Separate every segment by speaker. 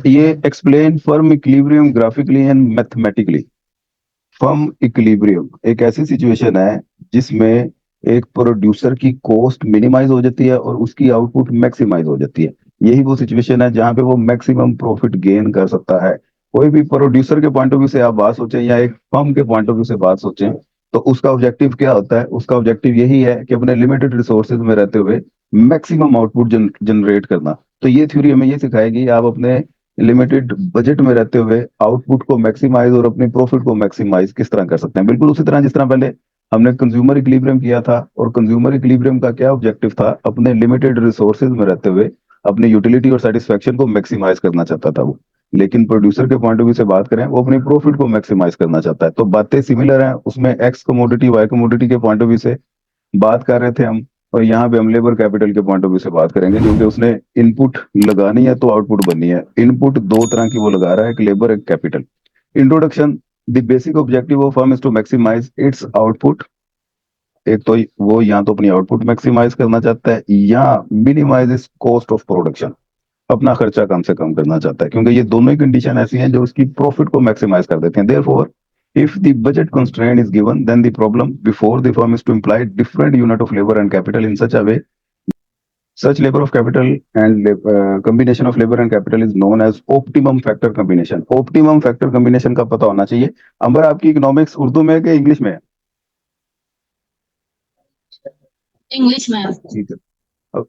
Speaker 1: ये explain firm equilibrium graphically and mathematically. Firm equilibrium एक ऐसी सिचुएशन है जिसमें एक प्रोड्यूसर की कॉस्ट मिनिमाइज हो जाती है और उसकी आउटपुट मैक्सिमाइज हो जाती है। यही वो सिचुएशन है जहां पे वो मैक्सिमम प्रॉफिट गेन कर सकता है। कोई भी प्रोड्यूसर के पॉइंट ऑफ व्यू से आप बात सोचें या एक फर्म के पॉइंट ऑफ व्यू से बात सोचें, तो उसका ऑब्जेक्टिव क्या होता है? उसका ऑब्जेक्टिव यही है कि अपने लिमिटेड रिसोर्सेज में रहते हुए मैक्सिमम आउटपुट जनरेट करना। तो ये थ्योरी हमें ये सिखाएगी आप अपने लिमिटेड बजट में रहते हुए आउटपुट को मैक्सिमाइज और अपने प्रॉफिट को मैक्सिमाइज किस तरह कर सकते हैं। बिल्कुल उसी तरह जिस तरह पहले हमने कंज्यूमर इक्विलिब्रियम किया था, और कंज्यूमर इक्विलिब्रियम का क्या ऑब्जेक्टिव था? अपने लिमिटेड रिसोर्सेज में रहते हुए अपनी यूटिलिटी और सेटिस्फेक्शन को मैक्सिमाइज करना चाहता था वो। लेकिन प्रोड्यूसर के पॉइंट ऑफ व्यू से बात करें, वो अपने प्रॉफिट को मैक्सिमाइज करना चाहता है। तो बातें सिमिलर हैं, उसमें एक्स कमोडिटी वाई कमोडिटी के पॉइंट ऑफ व्यू से बात कर रहे थे हम, और यहाँ पे हम लेबर कैपिटल के पॉइंट ऑफ व्यू से बात करेंगे, क्योंकि उसने इनपुट लगानी है तो आउटपुट बननी है। इनपुट दो तरह की वो लगा रहा है, एक लेबर एक capital. Introduction. The basic objective of firm is to maximise its output. एक तो वो या तो अपनी आउटपुट मैक्सिमाइज करना चाहता है या मिनिमाइज इस कॉस्ट ऑफ प्रोडक्शन, अपना खर्चा कम से कम करना चाहता है, क्योंकि ये दोनों ही कंडीशन ऐसी हैं जो उसकी प्रॉफिट को मैक्सिमाइज कर देते हैं। Therefore if the budget constraint is given, then the problem before the firm is to imply different unit of labor and capital in such a way such labor of capital and combination of labor and capital is known as optimum factor combination। optimum factor combination का पता होना चाहिए। अंबर, आपकी economics Urdu में है कि English में है?
Speaker 2: इंग्लिश में।
Speaker 1: ठीक है।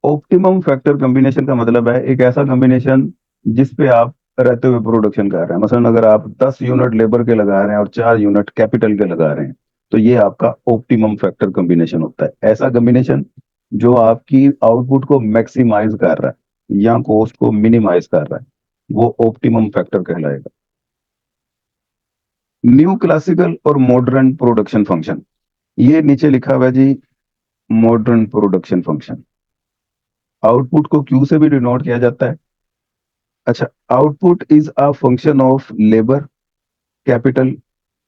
Speaker 1: ऑप्टिमम फैक्टर कॉम्बिनेशन का मतलब है एक ऐसा कॉम्बिनेशन जिसपे आप रहते हुए प्रोडक्शन कर रहे हैं। मसलन अगर आप 10 यूनिट लेबर के लगा रहे हैं और 4 यूनिट कैपिटल के लगा रहे हैं, तो ये आपका ऑप्टिमम फैक्टर कॉम्बिनेशन होता है। ऐसा कॉम्बिनेशन जो आपकी आउटपुट को मैक्सिमाइज कर रहा है या कॉस्ट को मिनिमाइज कर रहा है, वो ऑप्टिमम फैक्टर कहलाएगा। न्यू क्लासिकल और मॉडर्न प्रोडक्शन फंक्शन, ये नीचे लिखा हुआ है जी, मॉडर्न प्रोडक्शन फंक्शन। आउटपुट को क्यू से भी डिनोट किया जाता है। अच्छा, output is a function of labour, capital,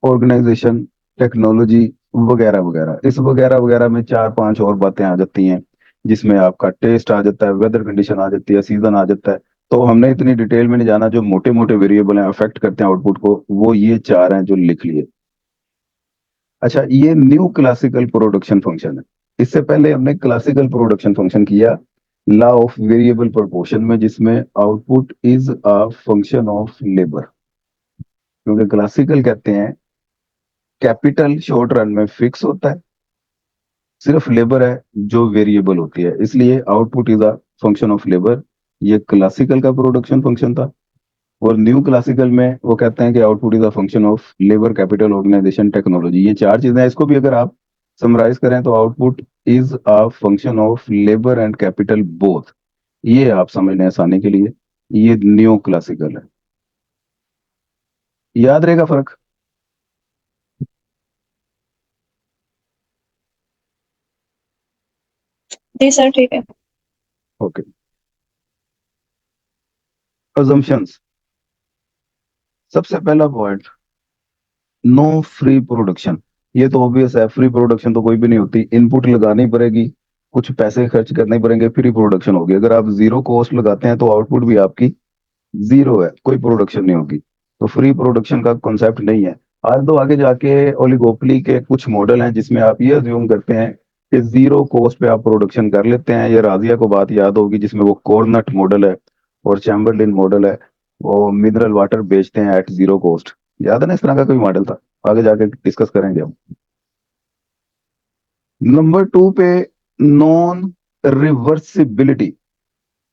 Speaker 1: organisation, technology वगैरह वगैरह। इस वगैरह वगैरह में चार पांच और बातें आ जाती हैं, जिसमें आपका टेस्ट आ जाता है, वेदर कंडीशन आ जाती है, सीजन आ जाता है। तो हमने इतनी डिटेल में नहीं जाना। जो मोटे मोटे वेरिएबल हैं अफेक्ट करते हैं आउटपुट को, वो ये चार हैं जो लिख लिए। अच्छा, ये न्यू क्लासिकल प्रोडक्शन फंक्शन है। इससे पहले हमने क्लासिकल प्रोडक्शन फंक्शन किया लॉ ऑफ वेरिएबल प्रोपोर्शन में, जिसमें output is a function of labour. क्योंकि क्लासिकल कहते हैं कैपिटल शॉर्ट रन में फिक्स होता है, सिर्फ लेबर है जो वेरिएबल होती है, इसलिए output is a function of labour. ये क्लासिकल का प्रोडक्शन फंक्शन था। और न्यू क्लासिकल में वो कहते हैं कि output is a function of labour, capital, organisation, technology. ये चार चीजें हैं। इसको भी अगर आप समराइज करें तो output is a function of labour and capital both. ये आप समझ लें आसानी के लिए, ये न्यू क्लासिकल है। याद रहेगा फर्क?
Speaker 2: जी सर, ठीक है।
Speaker 1: ओके। अजम्पशंस। सबसे पहला पॉइंट, नो फ्री प्रोडक्शन। ये तो ऑब्वियस है, फ्री प्रोडक्शन तो कोई भी नहीं होती। इनपुट लगानी पड़ेगी, कुछ पैसे खर्च करने पड़ेंगे, फ्री प्रोडक्शन होगी। अगर आप जीरो कॉस्ट लगाते हैं तो आउटपुट भी आपकी जीरो है, कोई प्रोडक्शन नहीं होगी। तो फ्री प्रोडक्शन का कॉन्सेप्ट नहीं है। आज तो आगे जाके ओलिगोपोली के कुछ मॉडल हैं जिसमें आप ये अज्यूम करते हैं कि जीरो कॉस्ट पे आप प्रोडक्शन कर लेते हैं। ये राजिया को बात याद होगी जिसमें वो कोरनट मॉडल है और चैम्बरलिन मॉडल है, वो मिनरल वाटर बेचते हैं एट जीरो कॉस्ट। याद है ना? इस तरह का कोई मॉडल था, आगे जाके डिस्कस करेंगे हम। नंबर टू पे, नॉन रिवर्सिबिलिटी।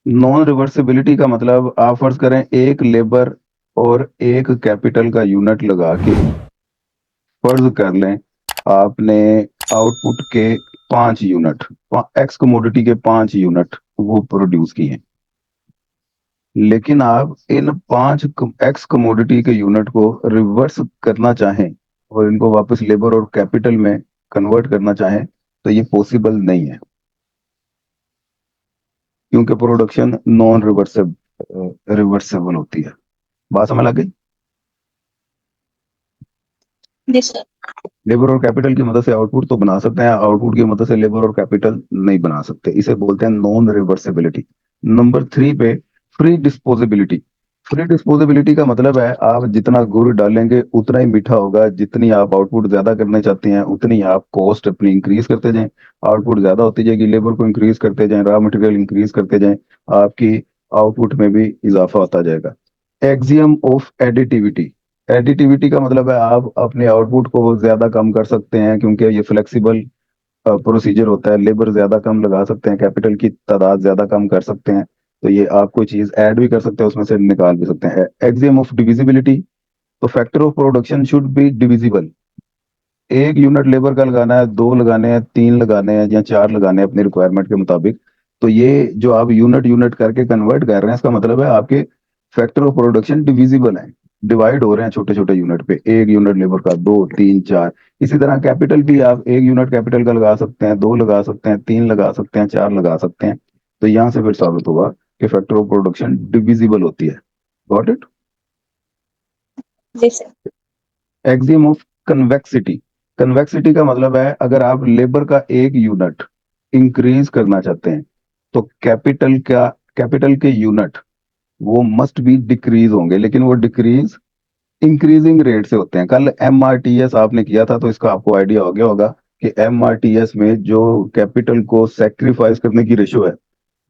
Speaker 1: नॉन रिवर्सिबिलिटी का मतलब, आप फर्ज करें एक लेबर और एक कैपिटल का यूनिट लगा के फर्ज कर लें आपने आउटपुट के 5 यूनिट, एक्स कमोडिटी के 5 यूनिट वो प्रोड्यूस किए। लेकिन आप इन 5 एक्स कमोडिटी के यूनिट को रिवर्स करना चाहें और इनको वापस लेबर और कैपिटल में कन्वर्ट करना चाहें, तो ये पॉसिबल नहीं है, क्योंकि प्रोडक्शन नॉन रिवर्सेबल होती है। बात समझ लग गई?
Speaker 2: जी सर।
Speaker 1: लेबर और कैपिटल की मदद से आउटपुट तो बना सकते हैं, आउटपुट की मदद से लेबर और कैपिटल नहीं बना सकते। इसे बोलते हैं नॉन रिवर्सिबिलिटी। नंबर थ्री पे, फ्री डिस्पोजेबिलिटी। फ्री डिस्पोजेबिलिटी का मतलब है आप जितना गुड़ डालेंगे उतना ही मीठा होगा, जितनी आप आउटपुट ज्यादा करना चाहते हैं उतनी आप कॉस्ट अपनी इंक्रीज करते जाएं, आउटपुट ज्यादा होती जाएगी, लेबर को इंक्रीज करते जाएं, रॉ मटेरियल इंक्रीज करते जाएं, आपकी आउटपुट में भी इजाफा होता जाएगा। Axiom of additivity. एडिटिविटी का मतलब है आप अपने आउटपुट को ज्यादा कम कर सकते हैं, क्योंकि ये फ्लेक्सिबल प्रोसीजर होता है, लेबर ज्यादा कम लगा सकते हैं, कैपिटल की तादाद ज्यादा कम कर सकते हैं। तो ये आप कोई चीज ऐड भी कर सकते हैं उसमें से निकाल भी सकते हैं। Axiom of divisibility. तो factor of production should be divisible. एक यूनिट लेबर का लगाना है, दो लगाने हैं, तीन लगाने हैं या चार लगाने हैं अपनी रिक्वायरमेंट के मुताबिक, तो ये जो आप यूनिट यूनिट करके कन्वर्ट कर रहे हैं इसका मतलब है आपके फैक्टर ऑफ प्रोडक्शन डिविजिबल है, डिवाइड हो रहे हैं छोटे छोटे यूनिट पे, एक यूनिट लेबर का, दो, तीन, चार। इसी तरह कैपिटल भी आप एक यूनिट कैपिटल का लगा सकते हैं, दो लगा सकते हैं, तीन लगा सकते हैं, चार लगा सकते हैं। तो यहाँ से फिर साबित हुआ कि फैक्टर ऑफ प्रोडक्शन डिविजिबल होती है। Got it?
Speaker 2: जी sir.
Speaker 1: Axiom of convexity. Convexity का मतलब है अगर आप लेबर का एक यूनिट इंक्रीज करना चाहते हैं तो कैपिटल के यूनिट वो मस्ट बी डिक्रीज होंगे, लेकिन वो डिक्रीज इंक्रीजिंग रेट से होते हैं। कल एमआरटीएस आपने किया था तो इसका आपको आइडिया हो गया होगा कि एमआरटीएस में जो कैपिटल को सेक्रीफाइस करने की रेशो है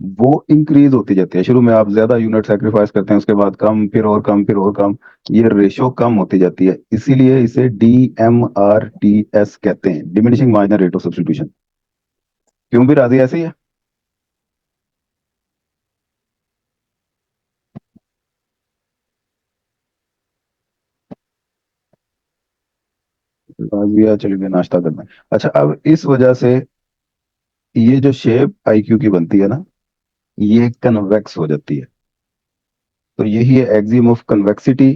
Speaker 1: वो इंक्रीज होती जाती है। शुरू में आप ज्यादा यूनिट सेक्रीफाइस करते हैं, उसके बाद कम, फिर और कम, फिर और कम, ये रेशो कम होती जाती है। इसीलिए इसे DMRTS कहते हैं, diminishing marginal rate of substitution. क्यों भी राजी ऐसे ही है? राजी है, चलिए नाश्ता करना है। अच्छा, अब इस वजह से ये जो शेप IQ की बनती है ना, ये कन्वेक्स हो जाती है। तो यही है एक्सियम ऑफ कन्वेक्सिटी।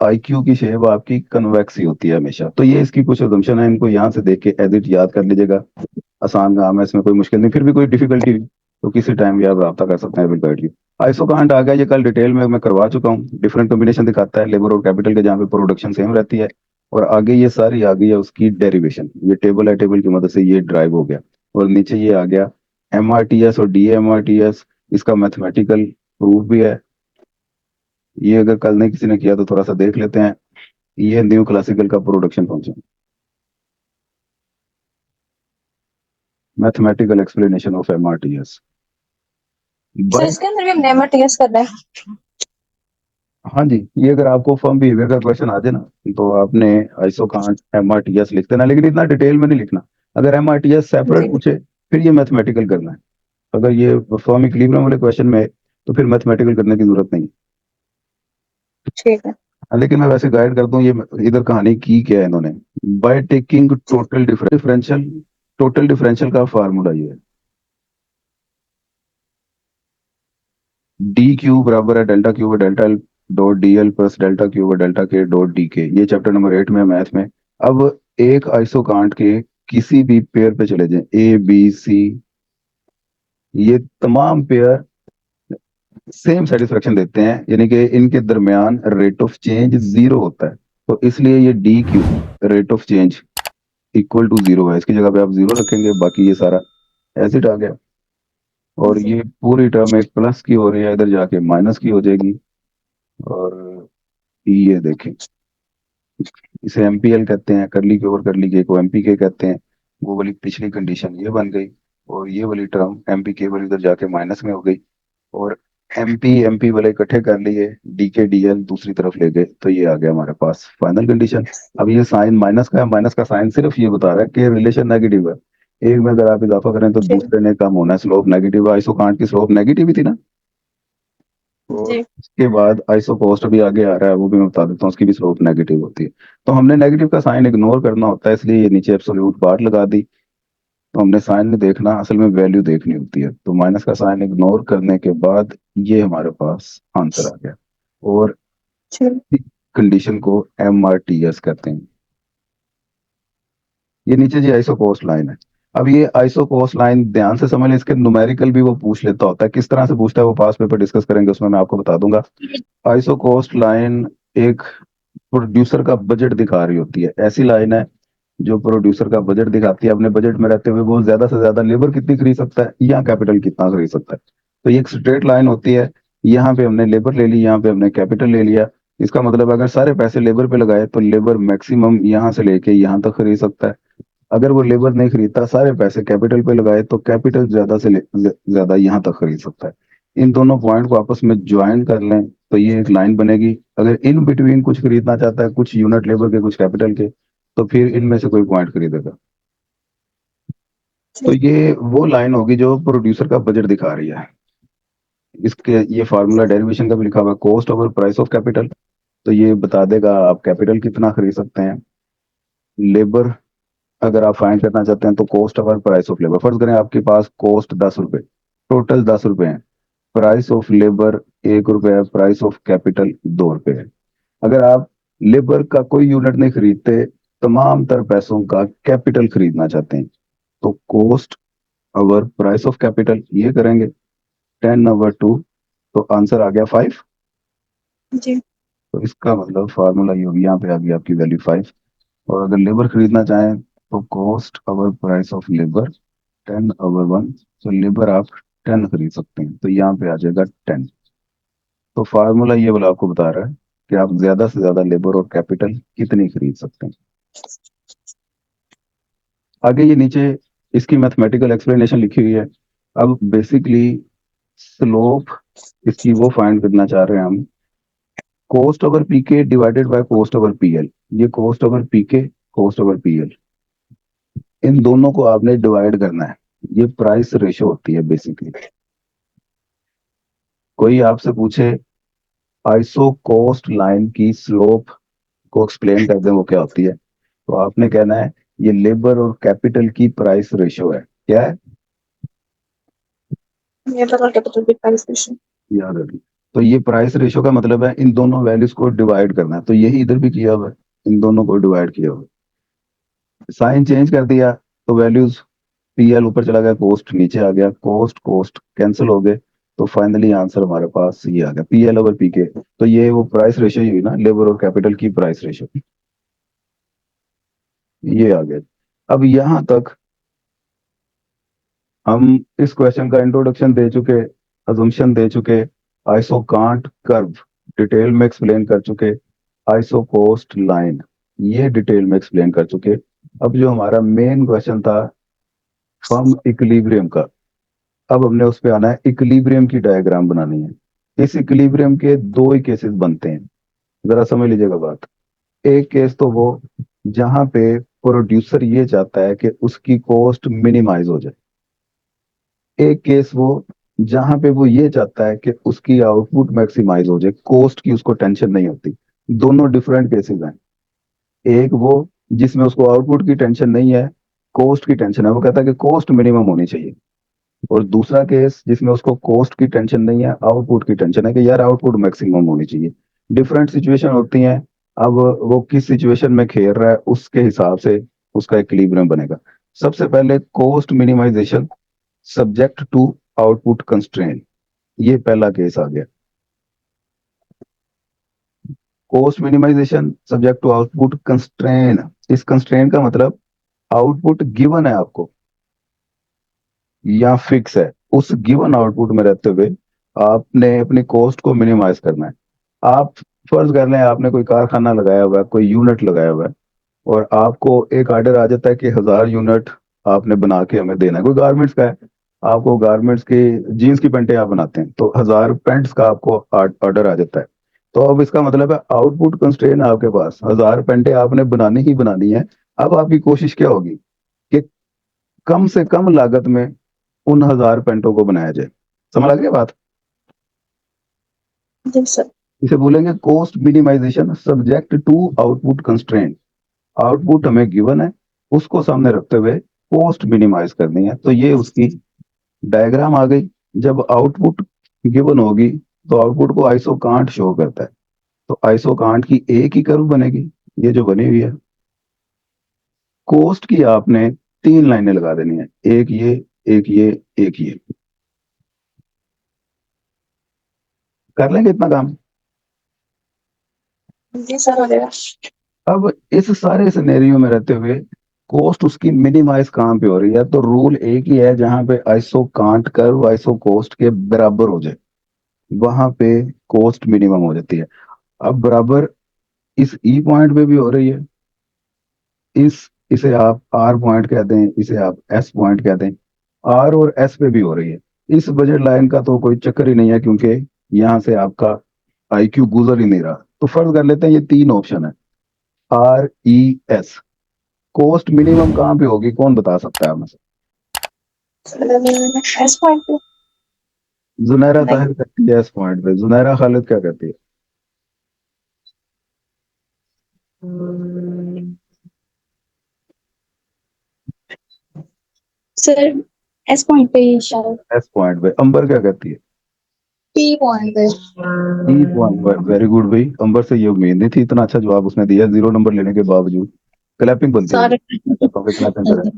Speaker 1: IQ की शेप आपकी कन्वेक्स ही होती है हमेशा। तो ये इसकी कुछ assumption है, इनको यहाँ से देख के एज इट याद कर लीजिएगा। आसान काम है, इसमें कोई मुश्किल नहीं। फिर भी कोई डिफिकल्टी तो किसी टाइम भी आप रब्ता कर सकते हैं, विल गाइड यू। आइसोकांट आ गया, ये कल डिटेल में मैं करवा चुका हूँ। डिफरेंट कॉम्बिनेशन दिखाता है लेबर और कैपिटल के, जहाँ पे प्रोडक्शन सेम रहती है। और आगे ये सारी आ गई है उसकी डेरिवेशन, ये टेबल है, टेबल की मदद से ये ड्राइव हो गया। और नीचे ये आ गया MRTS और DMRTS, इसका मैथमेटिकल प्रूफ भी है। ये अगर कल नहीं किसी ने किया तो थोड़ा सा देख लेते हैं। ये न्यू क्लासिकल का production function, mathematical explanation of MRTS।
Speaker 2: Sir इसके अंदर भी हम नेमर टीएस कर रहे हैं।
Speaker 1: हाँ जी, ये अगर आपको फर्म बिहेवियर का क्वेश्चन आ जाए ना तो आपने आइसोकांट MRTS लिख देना, लेकिन इतना डिटेल में नहीं लिखना। अगर MRTS सेपरेट
Speaker 2: जी
Speaker 1: पूछे फिर ये मैथमेटिकल करना है। अगर ये फर्म इक्विलिब्रियम वाले क्वेश्चन में है, तो फिर मैथमेटिकल करने की जरूरत नहीं।
Speaker 2: ठीक है।
Speaker 1: लेकिन मैं वैसे गाइड करता हूँ, ये इधर कहानी की क्या है इन्होंने। By taking total differential, total differential का फार्मूला ये है, DQ बराबर है delta Q delta L dot DL plus delta Q delta के डॉट DK। ये चैप्टर नंबर 8 में, मैथ में। अब एक आइसोकांट के किसी भी पेयर पे चले जाएं, ABC, ये तमाम पेयर सेम सेटिस्फेक्शन देते हैं, यानी कि इनके दरमियान रेट ऑफ चेंज जीरो होता है। तो इसलिए ये DQ, rate of change, equal to zero है। इसकी जगह पे आप जीरो रखेंगे, बाकी ये सारा एसिड आ गया। और
Speaker 2: जी
Speaker 1: ये पूरी टर्म एक प्लस की हो रही है, इधर जाके माइनस की हो जाएगी। और ये देखें, इसे MPL कहते हैं, करली के ओवर करली के को MPK कहते हैं। वो वाली पिछली कंडीशन ये बन गई, और ये वाली टर्म MPK वाली इधर जाके माइनस में हो गई। और MP वाले इकट्ठे कर लिए, DK DL दूसरी तरफ ले गए, तो ये आ गया हमारे पास फाइनल कंडीशन। अब ये साइन माइनस का है, माइनस का साइन सिर्फ ये बता रहा है कि रिलेशन नेगेटिव है। एक में अगर आप इजाफा करें तो
Speaker 2: ठीक
Speaker 1: दूसरे ने कम होना है, स्लोप नेगेटिव है। आइसोकांट की स्लोप नेगेटिव ही थी ना। और
Speaker 2: जी
Speaker 1: उसके बाद आइसोकोस्ट भी आगे आ रहा है, वो भी मैं बता देता हूँ, उसकी भी स्लोप नेगेटिव होती है। तो हमने नेगेटिव का साइन इग्नोर करना होता है, इसलिए ये नीचे एब्सोल्यूट बार लगा दी। तो हमने साइन नहीं देखना, असल में वैल्यू देखनी होती है। तो माइनस का साइन इग्नोर करने के बाद ये हमारे पास आंसर आ गया। और
Speaker 2: ठीक।
Speaker 1: कंडीशन को MRTS कहते हैं। ये नीचे जी आइसोकोस्ट लाइन है। अब ये आइसोकोस्ट लाइन ध्यान से समझ लें, इसके न्यूमेरिकल भी वो पूछ लेता होता है। किस तरह से पूछता है वो पास पेपर डिस्कस करेंगे, उसमें मैं आपको बता दूंगा। आइसोकोस्ट लाइन एक प्रोड्यूसर का बजट दिखा रही होती है। ऐसी लाइन है जो प्रोड्यूसर का बजट दिखाती है, अपने बजट में रहते हुए वो ज्यादा से ज्यादा लेबर कितनी खरीद सकता है या कैपिटल कितना खरीद सकता है। तो ये एक स्ट्रेट लाइन होती है, यहाँ पे हमने लेबर ले ली, यहाँ पे हमने कैपिटल ले लिया। इसका मतलब अगर सारे पैसे लेबर पे लगाए तो लेबर मैक्सिमम यहाँ से लेके यहाँ तक खरीद सकता है। अगर वो लेबर नहीं खरीदता, सारे पैसे कैपिटल पे लगाए, तो कैपिटल ज्यादा से ज्यादा यहाँ तक खरीद सकता है। इन दोनों पॉइंट को आपस में ज्वाइन कर लें तो ये एक लाइन बनेगी। अगर इन बिटवीन कुछ खरीदना चाहता है, कुछ यूनिट लेबर के कुछ कैपिटल के, तो फिर इनमें से कोई पॉइंट खरीदेगा। तो ये वो लाइन होगी जो प्रोड्यूसर का बजट दिखा रही है। इसके ये फार्मूला डेरिवेशन का भी लिखा हुआ है, cost over price of capital. तो ये बता देगा आप कैपिटल कितना खरीद सकते हैं। लेबर अगर आप फाइंड करना चाहते हैं तो cost over price of labour. फर्ज करें आपके पास कॉस्ट 10 रुपए, टोटल 10 रुपए है, प्राइस ऑफ लेबर 1 रुपए है, प्राइस ऑफ कैपिटल 2 रुपए है। अगर आप लेबर का कोई यूनिट नहीं खरीदते, तमाम तर पैसों का कैपिटल खरीदना चाहते हैं, तो cost over price of capital ये करेंगे 10/2, तो आंसर आ गया 5।
Speaker 2: जी
Speaker 1: तो इसका मतलब फार्मूला ये होगी, यहाँ पे आ गई आपकी वैल्यू 5। और अगर लेबर खरीदना चाहें तो cost over price of labour 10/1। तो लेबर आप 10 खरीद सकते हैं, तो यहाँ पे आ जाएगा 10। तो फार्मूला ये वाला आपको बता रहा है कि आप ज्यादा से ज्यादा लेबर और कैपिटल कितनी खरीद सकते हैं। आगे ये नीचे इसकी मैथमेटिकल एक्सप्लेनेशन लिखी हुई है। अब बेसिकली स्लोप इसकी वो फाइंड करना चाह रहे हैं हम, cost over PK divided by cost over PL. ये cost over PK, cost over PL, इन दोनों को आपने डिवाइड करना है। ये प्राइस रेशो होती है बेसिकली। कोई आपसे पूछे आइसो कॉस्ट लाइन की स्लोप को एक्सप्लेन कर दें वो क्या होती है, तो आपने कहना है ये लेबर और कैपिटल की प्राइस रेशो है। क्या है?
Speaker 2: लेबर और कैपिटल की प्राइस रेशियो।
Speaker 1: याद रखिए। तो ये प्राइस रेशो का मतलब है इन दोनों वैल्यूज को डिवाइड करना है। तो यही इधर भी किया हुआ है, इन दोनों को डिवाइड किया हुआ है। साइन चेंज कर दिया तो वैल्यूज, पीएल ऊपर चला गया, कॉस्ट नीचे आ गया, कॉस्ट कॉस्ट कैंसिल हो गए, तो फाइनली आंसर हमारे पास ये आ गया पीएल ओवर पीके। तो ये वो प्राइस रेशियो ही हुई ना, लेबर और कैपिटल की प्राइस रेशियो, ये आ गया। अब यहां तक हम इस क्वेश्चन का इंट्रोडक्शन दे चुके, अजम्पशन दे चुके, आइसो कांट कर्व डिटेल में एक्सप्लेन कर चुके, आइसो कोस्ट लाइन ये डिटेल में एक्सप्लेन कर चुके। अब जो हमारा मेन क्वेश्चन था फर्म इक्विलिब्रियम का, अब हमने उस पे आना है, इक्विलिब्रियम की डायग्राम बनानी है। इस इक्विलिब्रियम के दो ही केसेस बनते हैं, जरा समझ लीजिएगा बात। एक केस तो वो जहां पे प्रोड्यूसर ये चाहता है कि उसकी कॉस्ट मिनिमाइज हो जाए। एक केस वो जहां पे वो ये चाहता है कि उसकी आउटपुट मैक्सिमाइज हो जाए, कॉस्ट की उसको टेंशन नहीं होती। दोनों डिफरेंट केसेस हैं। एक वो जिसमें उसको आउटपुट की टेंशन नहीं है, कॉस्ट की टेंशन है, वो कहता है कि कॉस्ट मिनिमम होनी चाहिए। और दूसरा केस जिसमें उसको कॉस्ट की टेंशन नहीं है, आउटपुट की टेंशन है कि यार आउटपुट मैक्सिमम होनी चाहिए। डिफरेंट सिचुएशन होती हैं। अब वो किस सिचुएशन में खेल रहा है उसके हिसाब से उसका इक्विलिब्रियम बनेगा। सबसे पहले cost minimisation subject to output constraint, ये पहला केस आ गया। Cost minimisation subject to output constraint, इस कंस्ट्रेन का मतलब आउटपुट गिवन है आपको या फिक्स है, उस गिवन आउटपुट में रहते हुए आपने अपनी कॉस्ट को मिनिमाइज करना है। आप फर्ज कर लें आपने कोई कारखाना लगाया हुआ है, कोई यूनिट लगाया हुआ है, और आपको एक ऑर्डर आ जाता है कि 1000 यूनिट आपने बना के हमें देना है। कोई गारमेंट्स का है, आपको गारमेंट्स की जीन्स की पेंटें आप बनाते हैं, तो 1000 पेंट्स का आपको ऑर्डर आ जाता है। तो अब इसका मतलब है आउटपुट कंस्ट्रेन है आपके पास, 1000 पेंटें आपने बनानी ही बनानी है। अब आपकी कोशिश क्या होगी कि कम से कम लागत में उन 1000 पेंटों को बनाया जाए। समझ आ गया बात?
Speaker 2: जी सर।
Speaker 1: इसे बोलेंगे cost minimisation subject to output constraint. Output हमें गिवन है, उसको सामने रखते हुए कॉस्ट मिनिमाइज करनी है। तो ये उसकी डायग्राम आ गई। जब आउटपुट गिवन होगी तो आउटपुट को आइसो कांट शो करता है। तो आइसो कांट की एक ही कर्व बनेगी, ये जो बनी हुई है। कॉस्ट की आपने 3 लाइनें लगा देनी है, एक ये, एक ये, एक ये। कर लेंगे इतना काम?
Speaker 2: जी सर हो जाएगा।
Speaker 1: अब इस सारे सिनेरियो में रहते हुए कॉस्ट उसकी मिनिमाइज कहाँ पे हो रही है, तो रूल एक ही है, जहां पे iso can't curve iso cost के बराबर हो जाए। वहां पे कोस्ट मिनिमम हो जाती है। अब बराबर इस ई पॉइंट पे भी हो रही है। इसे आप आर पॉइंट कहते हैं, इसे आप एस पॉइंट कहते हैं। आर और एस पे भी हो रही है। इस बजट लाइन का तो कोई चक्कर ही नहीं है, क्योंकि यहाँ से आपका आईक्यू गुजर ही नहीं रहा। तो फर्ज कर लेते हैं ये तीन ऑप्शन है, R E S. Cost minimum कहाँ पे होगी, कौन बता सकता है हमें?
Speaker 2: एस पॉइंट पे।
Speaker 1: जुनैरा
Speaker 2: नहीं
Speaker 1: ताहिर कहती है एस पॉइंट पे। जुनैरा खालिद क्या कहती है?
Speaker 2: सर, एस पॉइंट पे ही शायद।
Speaker 1: एस पॉइंट पे। अंबर क्या कहती है?
Speaker 2: पी पॉइंट पे।
Speaker 1: ई पॉइंट पे। वेरी गुड भाई, अंबर से ये उम्मीद नहीं थी, इतना अच्छा जवाब उसने दिया 0 नंबर लेने के बावजूद। क्लैपिंग बनती है जी,
Speaker 2: सारे।
Speaker 1: मैं चाहता हूँ कि क्लैपिंग करें।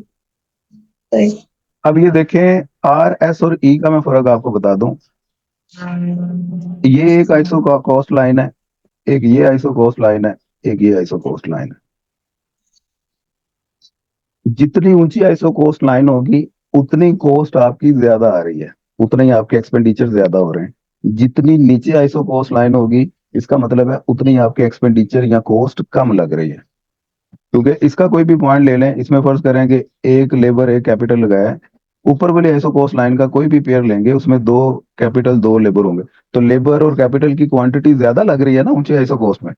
Speaker 2: सही।
Speaker 1: अब ये देखें, आर एस और ई का मैं फर्क आपको बता दूं। ये एक आइसो कोस्ट लाइन है, एक ये आइसो कोस्ट लाइन है, एक ये आइसो कोस्ट लाइन है। जितनी ऊंची आइसो कोस्ट लाइन होगी, उतनी कोस्ट आपकी ज्यादा आ रही है, उतने ही आपके एक्सपेंडिचर ज्यादा हो रहे हैं। जितनी नीचे आइसो कोस्ट लाइन होगी, इसका मतलब है उतनी ही आपके एक्सपेंडिचर या कोस्ट कम लग रही है। क्योंकि इसका कोई भी पॉइंट ले लें, इसमें फर्ज करें कि एक लेबर एक कैपिटल लगाया है। ऊपर वाले आइसो कोस्ट लाइन का कोई भी पेयर लेंगे, उसमें दो कैपिटल दो लेबर होंगे। तो लेबर और कैपिटल की क्वांटिटी ज्यादा लग रही है ना ऊंचे आइसो कोस्ट में।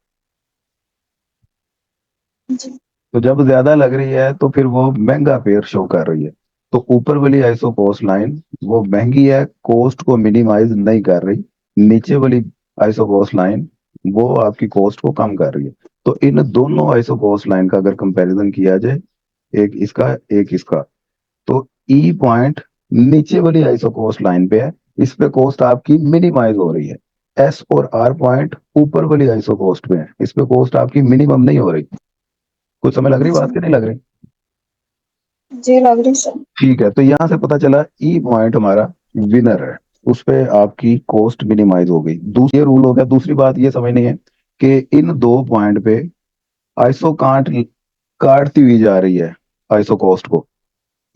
Speaker 2: जी।
Speaker 1: तो जब ज्यादा लग रही है तो फिर वो महंगा पेयर शो कर रही है। तो ऊपर वाली आइसो कोस्ट लाइन वो महंगी है, कोस्ट को मिनिमाइज नहीं कर रही। नीचे वाली आइसो कोस्ट लाइन वो आपकी कोस्ट को कम कर रही है। तो इन दोनों आइसो कोस्ट लाइन का अगर कंपैरिजन किया जाए, एक इसका एक इसका, तो ई पॉइंट नीचे वाली आइसो कोस्ट लाइन पे है, इस पे कोस्ट आपकी मिनिमाइज हो रही है। एस और आर पॉइंट ऊपर वाली आइसो कोस्ट पे है, इस पे कोस्ट आपकी मिनिमम नहीं हो रही। कुछ समय लग रही बात की नहीं लग रही?
Speaker 2: जी लग रही सर।
Speaker 1: ठीक है, तो यहां से पता चला ई पॉइंट हमारा विनर है, उस पे आपकी कॉस्ट मिनिमाइज हो गई। दूसरी रूल हो गया। दूसरी बात ये समझनी है कि इन दो पॉइंट पे आइसो काटती हुई जा रही है आइसो कॉस्ट को।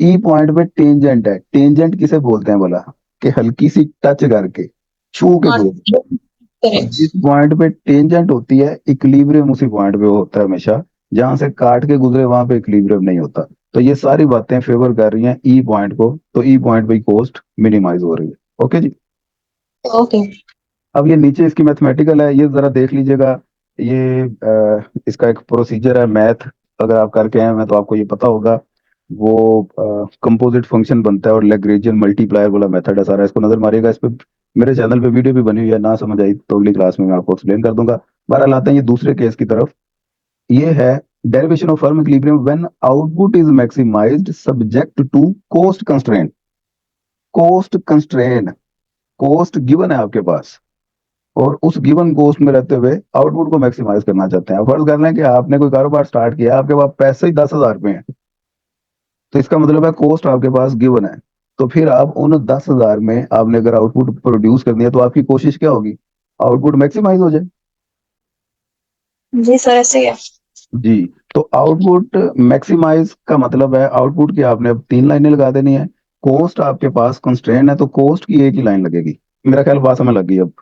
Speaker 1: ई पॉइंट पे टेंजेंट है। टेंजेंट किसे बोलते हैं बोला? कि हल्की सी टच करके, छू के
Speaker 2: हाँ,
Speaker 1: बोल। अब
Speaker 2: करेक्ट।
Speaker 1: जिस पॉइंट पे टेंजेंट होती है, इक्विलिब्रियम उसी पॉइंट पे होता है हमेशा। जहां से काट के गुजरे वहां पे इक्विलिब्रियम नहीं होता। तो ये सारी बातें फेवर कर रही हैं ई पॉइंट को, तो ई पॉइंट पे कॉस्ट मिनिमाइज हो रही है। ओके जी।
Speaker 2: ओके।
Speaker 1: अब ये नीचे इसकी मैथमेटिकल है, ये जरा देख लीजिएगा। ये इसका एक प्रोसीजर है मैथ, अगर आप करके आए हैं तो आपको ये पता होगा। वो कंपोजिट फंक्शन बनता है और लैग्रेंजियन मल्टीप्लायर वाला मेथड है सारा। इसको नजर मारिएगा, इस पे मेरे चैनल पे वीडियो भी बनी हुई है। ना समझ आई तो अगली क्लास में मैं आपको एक्सप्लेन कर दूंगा। बहरहाल आते हैं ये दूसरे केस की तरफ। ये है derivation of firm equilibrium when output is maximised subject to cost constraint. Cost constraint, cost given है आपके पास, और उस गिवन कोस्ट में रहते हुए आउटपुट को मैक्सिमाइज करना चाहते हैं। फर्ज कर लें कि आपने कोई कारोबार स्टार्ट किया, आपके पास पैसे ही 10,000 रुपए हैं। तो इसका मतलब है कोस्ट आपके पास गिवन है। तो फिर आप उन 10,000 में आपने अगर आउटपुट प्रोड्यूस करनी है, तो आपकी कोशिश क्या होगी? आउटपुट मैक्सिमाइज हो जाए।
Speaker 2: जी सर, ऐसे ही है।
Speaker 1: जी। तो आउटपुट मैक्सिमाइज का मतलब है आउटपुट की आपने अब 3 लाइनें लगा देनी है। कोस्ट आपके पास कंस्ट्रेंट है, तो कोस्ट की एक ही लाइन लगेगी। मेरा ख्याल बात समझ लग गई अब।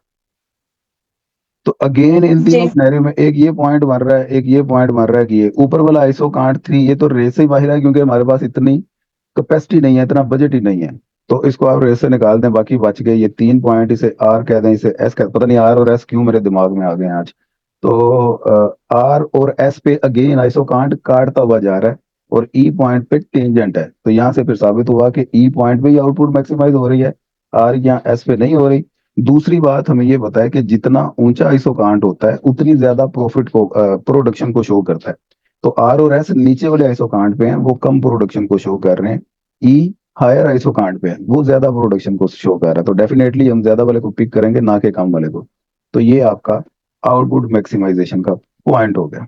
Speaker 1: तो अगेन इन तीनों
Speaker 2: जी।
Speaker 1: सिनेरियो में एक ये पॉइंट बन रहा है, एक ये पॉइंट बन रहा है कि ये ऊपर वाला आइसो कांट 3 ये तो रेस से ही बाहर है, क्योंकि हमारे पास इतनी कैपेसिटी नहीं है, इतना बजट ही नहीं है। तो इसको आप रेस से निकाल दें, बाकी बच गए ये 3 पॉइंट। इसे आर कह दें, इसे एस कह, पता नहीं आर और एस क्यों मेरे दिमाग में आ गए हैं आज। तो आर और एस पे अगेन आइसो कांट काटता हुआ जा रहा है, और ई पॉइंट पे टेंजेंट है। तो यहाँ से फिर साबित हुआ कि ई पॉइंट पे ही आउटपुट मैक्सिमाइज हो रही है, आर या एस पे नहीं हो रही। दूसरी बात हमें ये बताया कि जितना ऊंचा आइसोकांट होता है, उतनी ज्यादा प्रॉफिट को प्रोडक्शन को शो करता है। तो आर और एस नीचे वाले आइसोकांट पे हैं, वो कम प्रोडक्शन को शो कर रहे हैं। ई हायर आइसोकांट पे है, वो ज्यादा प्रोडक्शन को शो कर रहा है। तो डेफिनेटली हम ज्यादा वाले को पिक करेंगे, ना के कम वाले को। तो ये आपका आउटपुट मैक्सिमाइजेशन का पॉइंट हो गया।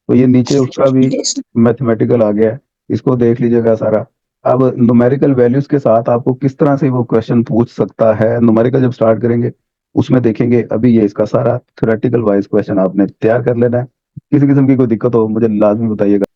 Speaker 1: तो ये नीचे उसका भी मैथमेटिकल आ गया है, इसको देख लीजिएगा सारा। अब न्यूमेरिकल वैल्यूज के साथ आपको किस तरह से वो क्वेश्चन पूछ सकता है, न्यूमेरिकल जब स्टार्ट करेंगे उसमें देखेंगे। अभी ये इसका सारा थ्योरेटिकल वाइज क्वेश्चन आपने तैयार कर लेना है। किसी किस्म की कोई दिक्कत हो मुझे लाजमी बताइएगा।